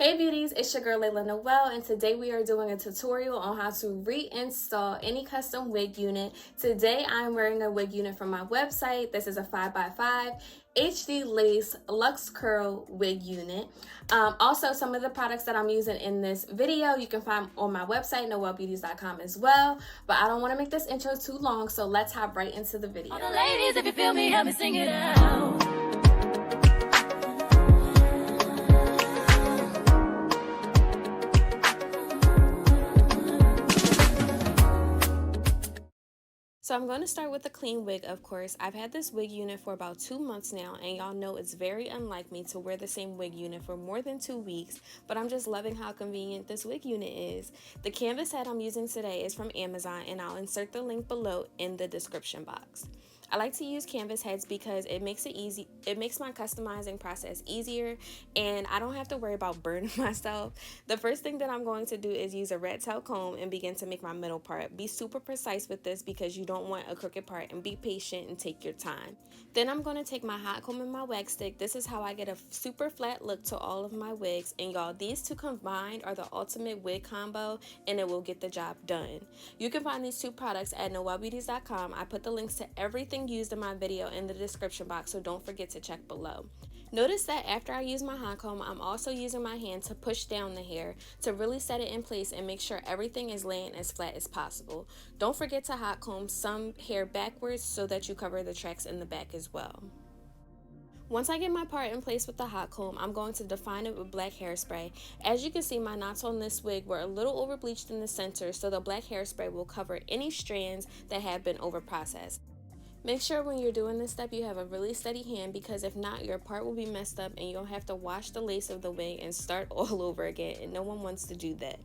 Hey beauties, it's your girl Layla Noel, and today we are doing a tutorial on how to reinstall any custom wig unit. Today I'm wearing a wig unit from my website. This is a 5x5 HD lace luxe curl wig unit. Also, some of the products that I'm using in this video you can find on my website, noelbeauties.com as well. But I don't want to make this intro too long, so let's hop right into the video. All the ladies, if you feel me, help me sing it out. So I'm going to start with a clean wig, of course. I've had this wig unit for about 2 months now, and y'all know it's very unlike me to wear the same wig unit for more than 2 weeks, but I'm just loving how convenient this wig unit is. The canvas head I'm using today is from Amazon, and I'll insert the link below in the description box. I like to use canvas heads because it makes my customizing process easier, and I don't have to worry about burning myself. The first thing that I'm going to do is use a red tail comb and begin to make my middle part. Be super precise with this because you don't want a crooked part, and be patient and take your time. Then I'm going to take my hot comb and my wax stick. This is how I get a super flat look to all of my wigs, and y'all, these two combined are the ultimate wig combo, and it will get the job done. You can find these two products at noelbeauties.com. I put the links to everything used in my video in the description box, so don't forget to check below. Notice that after I use my hot comb, I'm also using my hand to push down the hair to really set it in place and make sure everything is laying as flat as possible. Don't forget to hot comb some hair backwards so that you cover the tracks in the back as well. Once I get my part in place with the hot comb, I'm going to define it with black hairspray. As you can see, my knots on this wig were a little over bleached in the center, so the black hairspray will cover any strands that have been over processed. Make sure when you're doing this step you have a really steady hand, because if not, your part will be messed up and you'll have to wash the lace of the wig and start all over again, and no one wants to do that.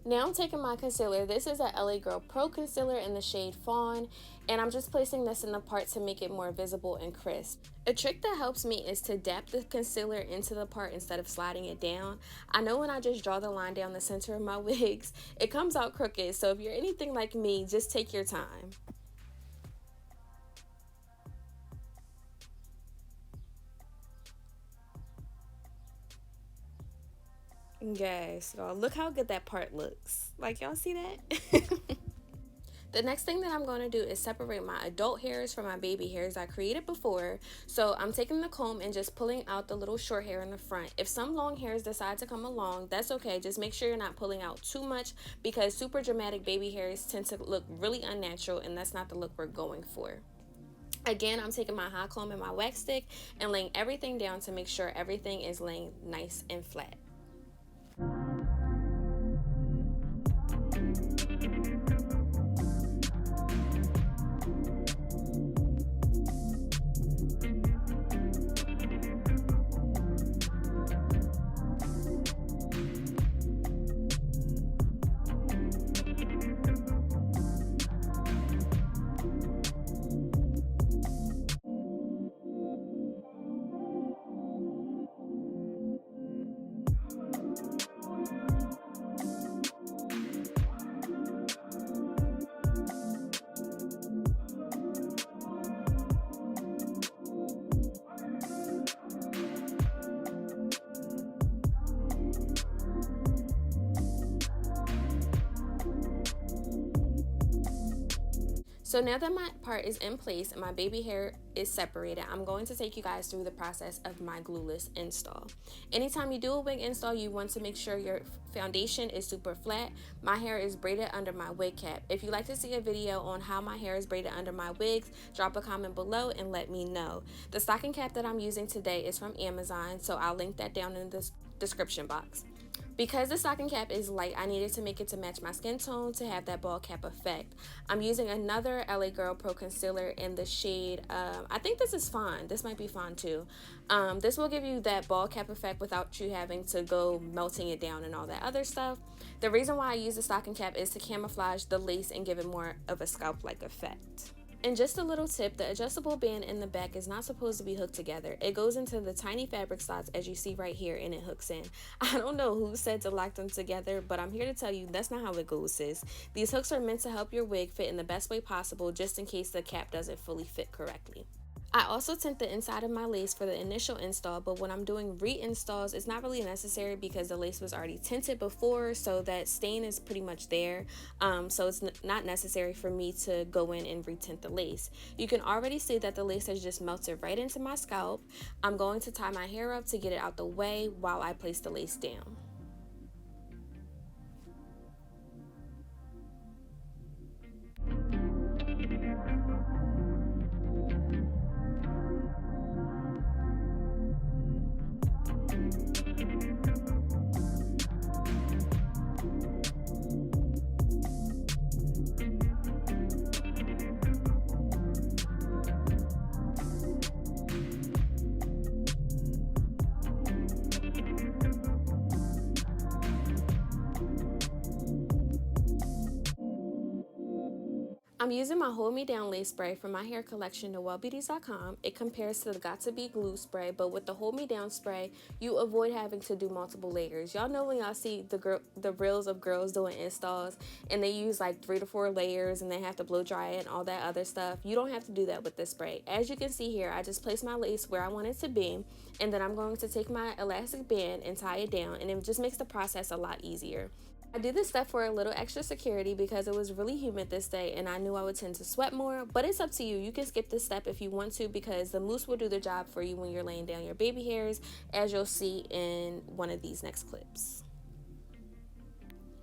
Now I'm taking my concealer. This is a LA Girl Pro Concealer in the shade Fawn, and I'm just placing this in the part to make it more visible and crisp. A trick that helps me is to dab the concealer into the part instead of sliding it down. I know when I just draw the line down the center of my wigs, it comes out crooked, so if you're anything like me, just take your time. Guys, y'all, look how good that part looks. Like, y'all see that? The next thing that I'm going to do is separate my adult hairs from my baby hairs I created before. So I'm taking the comb and just pulling out the little short hair in the front. If some long hairs decide to come along, that's okay. Just make sure you're not pulling out too much, because super dramatic baby hairs tend to look really unnatural, and that's not the look we're going for. Again, I'm taking my hot comb and my wax stick and laying everything down to make sure everything is laying nice and flat. So now that my part is in place and my baby hair is separated, I'm going to take you guys through the process of my glueless install. Anytime you do a wig install, you want to make sure your foundation is super flat. My hair is braided under my wig cap. If you'd like to see a video on how my hair is braided under my wigs, drop a comment below and let me know. The stocking cap that I'm using today is from Amazon, so I'll link that down in the description box. Because the stocking cap is light, I needed to make it to match my skin tone to have that ball cap effect. I'm using another LA Girl Pro Concealer in the shade, I think this is Fawn. This might be Fawn too. This will give you that ball cap effect without you having to go melting it down and all that other stuff. The reason why I use the stocking cap is to camouflage the lace and give it more of a scalp-like effect. And just a little tip, the adjustable band in the back is not supposed to be hooked together. It goes into the tiny fabric slots as you see right here, and it hooks in. I don't know who said to lock them together, but I'm here to tell you that's not how it goes, sis. These hooks are meant to help your wig fit in the best way possible, just in case the cap doesn't fully fit correctly. I also tint the inside of my lace for the initial install, but when I'm doing reinstalls, it's not really necessary because the lace was already tinted before, so that stain is pretty much there. So it's not necessary for me to go in and retint the lace. You can already see that the lace has just melted right into my scalp. I'm going to tie my hair up to get it out the way while I place the lace down. I'm using my Hold Me Down lace spray from my hair collection, Beauties.com. It compares to the Got To Be glue spray, but with the Hold Me Down spray, you avoid having to do multiple layers. Y'all know when y'all see the reels of girls doing installs and they use like 3 to 4 layers and they have to blow dry it and all that other stuff. You don't have to do that with this spray. As you can see here, I just place my lace where I want it to be, and then I'm going to take my elastic band and tie it down, and it just makes the process a lot easier. I did this step for a little extra security because it was really humid this day and I knew I would tend to sweat more, but it's up to you. You can skip this step if you want to because the mousse will do the job for you when you're laying down your baby hairs, as you'll see in one of these next clips.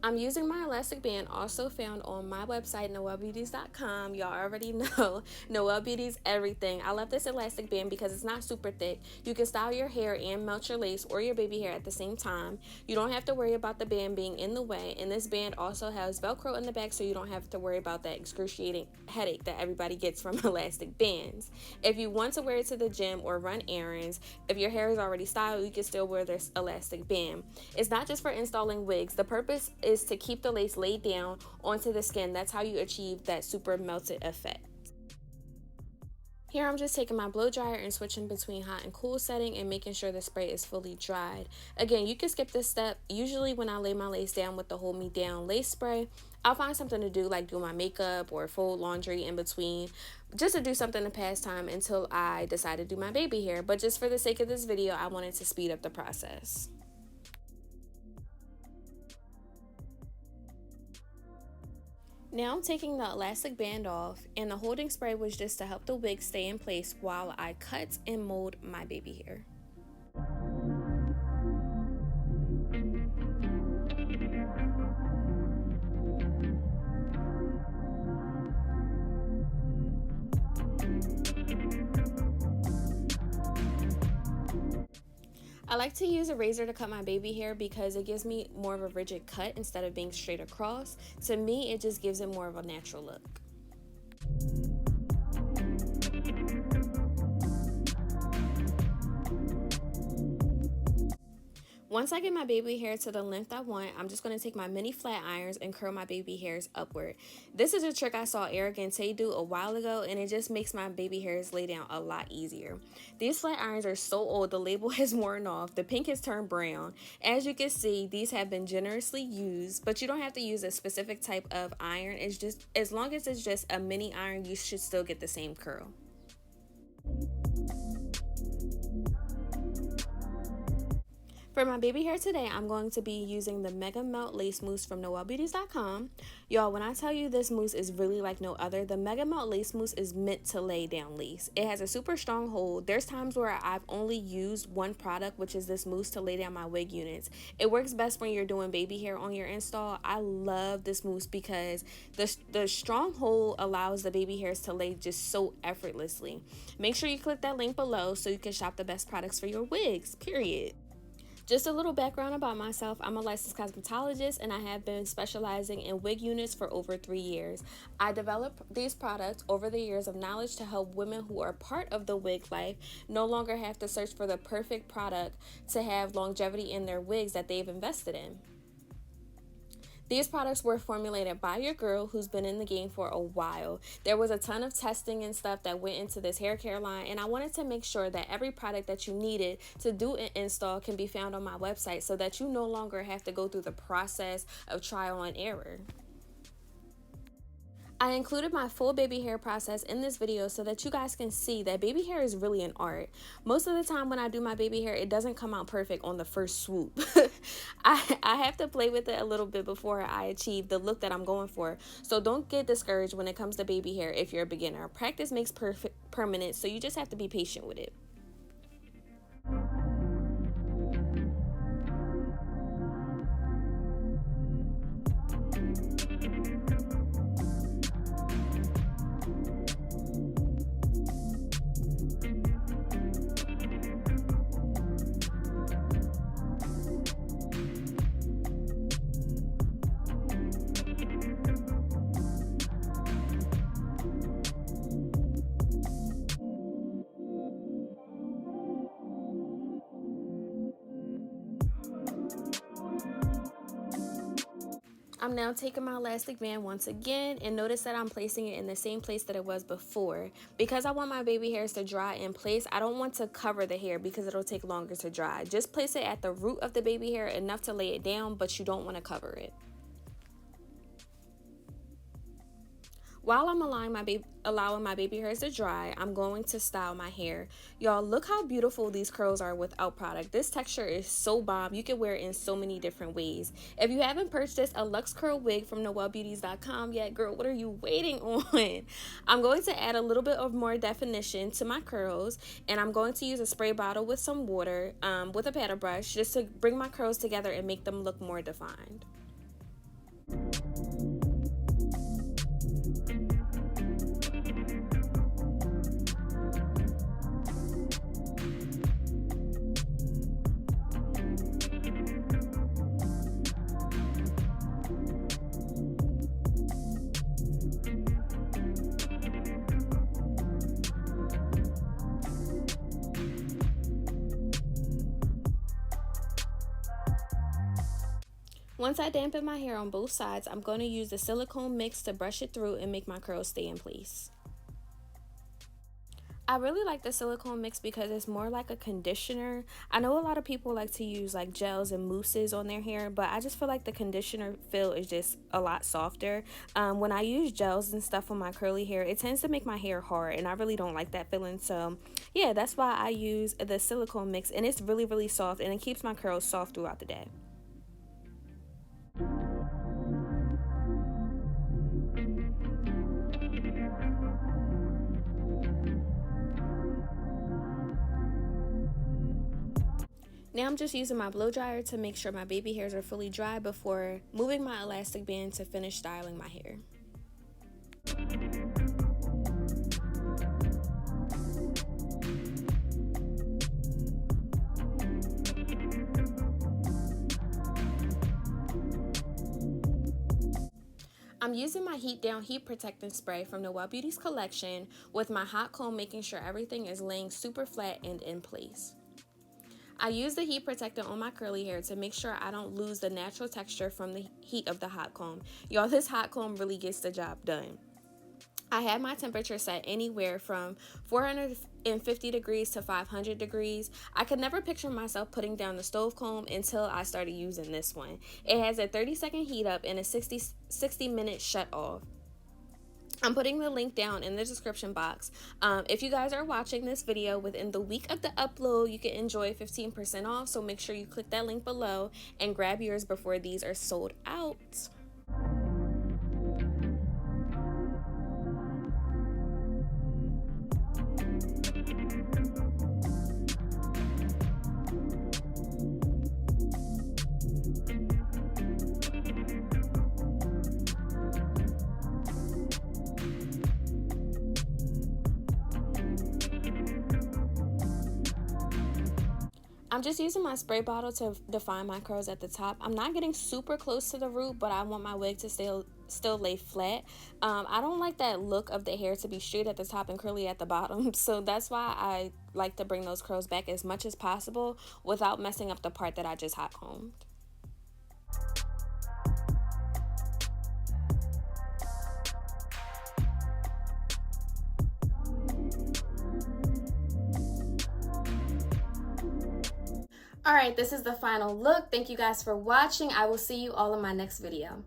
I'm using my elastic band, also found on my website, noelbeauties.com. Y'all already know Noel Beauties everything. I love this elastic band because it's not super thick. You can style your hair and melt your lace or your baby hair at the same time. You don't have to worry about the band being in the way, and this band also has Velcro in the back, so you don't have to worry about that excruciating headache that everybody gets from elastic bands. If you want to wear it to the gym or run errands, if your hair is already styled, you can still wear this elastic band. It's not just for installing wigs. The purpose is to keep the lace laid down onto the skin. That's how you achieve that super melted effect. Here I'm just taking my blow dryer and switching between hot and cool setting and making sure the spray is fully dried. Again, you can skip this step. Usually when I lay my lace down with the Hold Me Down lace spray, I'll find something to do like do my makeup or fold laundry in between, just to do something to pass time until I decide to do my baby hair. But just for the sake of this video, I wanted to speed up the process. Now I'm taking the elastic band off, and the holding spray was just to help the wig stay in place while I cut and mold my baby hair. I like to use a razor to cut my baby hair because it gives me more of a rigid cut instead of being straight across. To me, it just gives it more of a natural look. Once I get my baby hair to the length I want, I'm just going to take my mini flat irons and curl my baby hairs upward. This is a trick I saw Eric and Tay do a while ago, and it just makes my baby hairs lay down a lot easier. These flat irons are so old, the label has worn off, the pink has turned brown. As you can see, these have been generously used, but you don't have to use a specific type of iron. It's just, as long as it's just a mini iron, you should still get the same curl. For my baby hair today, I'm going to be using the Mega Melt Lace Mousse from noelbeauties.com. Y'all, when I tell you this mousse is really like no other, the Mega Melt Lace Mousse is meant to lay down lace. It has a super strong hold. There's times where I've only used one product, which is this mousse, to lay down my wig units. It works best when you're doing baby hair on your install. I love this mousse because the strong hold allows the baby hairs to lay just so effortlessly. Make sure you click that link below so you can shop the best products for your wigs, period. Just a little background about myself. I'm a licensed cosmetologist and I have been specializing in wig units for over 3 years. I developed these products over the years of knowledge to help women who are part of the wig life no longer have to search for the perfect product to have longevity in their wigs that they've invested in. These products were formulated by your girl who's been in the game for a while. There was a ton of testing and stuff that went into this hair care line, and I wanted to make sure that every product that you needed to do an install can be found on my website so that you no longer have to go through the process of trial and error. I included my full baby hair process in this video so that you guys can see that baby hair is really an art. Most of the time when I do my baby hair, it doesn't come out perfect on the first swoop. I have to play with it a little bit before I achieve the look that I'm going for. So don't get discouraged when it comes to baby hair if you're a beginner. Practice makes permanent, so you just have to be patient with it. I'm now taking my elastic band once again, and notice that I'm placing it in the same place that it was before. Because I want my baby hairs to dry in place, I don't want to cover the hair because it'll take longer to dry. Just place it at the root of the baby hair enough to lay it down, but you don't want to cover it. While I'm allowing my baby hairs to dry, I'm going to style my hair. Y'all, look how beautiful these curls are without product. This texture is so bomb. You can wear it in so many different ways. If you haven't purchased a Luxe Curl wig from NoelBeauties.com yet, girl, what are you waiting on? I'm going to add a little bit of more definition to my curls, and I'm going to use a spray bottle with some water with a paddle brush just to bring my curls together and make them look more defined. Once I dampen my hair on both sides, I'm going to use the silicone mix to brush it through and make my curls stay in place. I really like the silicone mix because it's more like a conditioner. I know a lot of people like to use like gels and mousses on their hair, but I just feel like the conditioner feel is just a lot softer. When I use gels and stuff on my curly hair, it tends to make my hair hard, and I really don't like that feeling. So yeah, that's why I use the silicone mix, and it's really, really soft, and it keeps my curls soft throughout the day. Now I'm just using my blow dryer to make sure my baby hairs are fully dry before moving my elastic band to finish styling my hair. I'm using my Heat Down Heat Protectant Spray from Noel Beauties collection with my hot comb, making sure everything is laying super flat and in place. I use the heat protectant on my curly hair to make sure I don't lose the natural texture from the heat of the hot comb. Y'all, this hot comb really gets the job done. I had my temperature set anywhere from 450 degrees to 500 degrees. I could never picture myself putting down the stove comb until I started using this one. It has a 30-second heat up and a 60-minute shut off. I'm putting the link down in the description box. If you guys are watching this video within the week of the upload, you can enjoy 15% off. So make sure you click that link below and grab yours before these are sold out. I'm just using my spray bottle to define my curls at the top. I'm not getting super close to the root, but I want my wig to still lay flat. I don't like that look of the hair to be straight at the top and curly at the bottom, so that's why I like to bring those curls back as much as possible without messing up the part that I just hot combed. Alright, this is the final look. Thank you guys for watching. I will see you all in my next video.